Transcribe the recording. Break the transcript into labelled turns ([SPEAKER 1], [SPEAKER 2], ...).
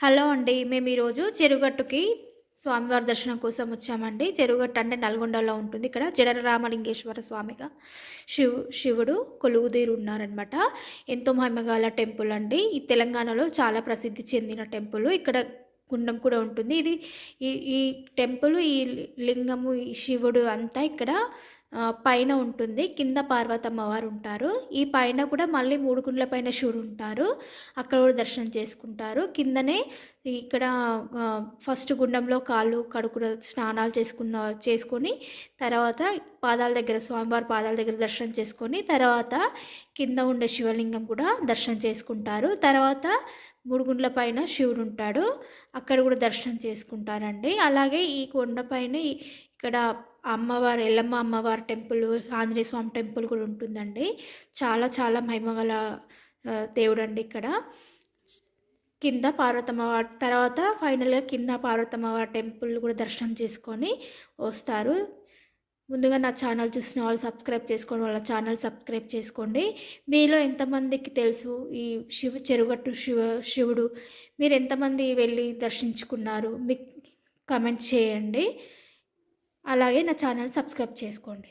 [SPEAKER 1] Hello అండి. మేము ఈరోజు చెరుగట్టుకి స్వామివారి దర్శనం కోసం వచ్చామండి. చెరుగట్టు అంటే నల్గొండలో ఉంటుంది. ఇక్కడ జడల రామలింగేశ్వర స్వామిగా శివుడు కొలువుదీరి ఉన్నారనమాట. ఎంతో మహిమగల టెంపుల్ అండి. ఈ తెలంగాణలో చాలా ప్రసిద్ధి చెందిన టెంపుల్. ఇక్కడ గుండం కూడా ఉంటుంది. ఇది ఈ ఈ టెంపుల్, ఈ లింగము, ఈ శివుడు అంతా ఇక్కడ పైన ఉంటుంది. కింద పార్వతమ్మ వారు ఉంటారు. ఈ పైన కూడా మళ్ళీ 3 గుండ్ల పైన శివుడు ఉంటారు. అక్కడ కూడా దర్శనం చేసుకుంటారు. కిందనే ఇక్కడ ఫస్ట్ గుండంలో కాళ్ళు కడుక్కున స్నానాలు చేసుకొని తర్వాత పాదాల దగ్గర, స్వామివారి పాదాల దగ్గర దర్శనం చేసుకొని తర్వాత కింద ఉండే శివలింగం కూడా దర్శనం చేసుకుంటారు. తర్వాత 3 గుండ్ల పైన శివుడు ఉంటాడు. అక్కడ కూడా దర్శనం చేసుకుంటారండి. అలాగే ఈ కొండపైన ఇక్కడ అమ్మవారు, ఎల్లమ్మ అమ్మవారి టెంపుల్, ఆంజనేయ స్వామి టెంపుల్ కూడా ఉంటుందండి. చాలా చాలా మహిమగల దేవుడండి ఇక్కడ. కింద పార్వతమ్మ వారి తర్వాత ఫైనల్గా కింద పార్వతమ్మ వారి టెంపుల్ కూడా దర్శనం చేసుకొని వస్తారు. ముందుగా నా ఛానల్ చూసిన వాళ్ళు సబ్స్క్రైబ్ చేసుకోండి, వాళ్ళ ఛానల్ సబ్స్క్రైబ్ చేసుకోండి. మీలో ఎంతమందికి తెలుసు ఈ చెరుగట్టు శివుడు? మీరు ఎంతమంది వెళ్ళి దర్శించుకున్నారు? మీకు కమెంట్ చేయండి. అలాగే నా ఛానల్ సబ్స్క్రైబ్ చేసుకోండి.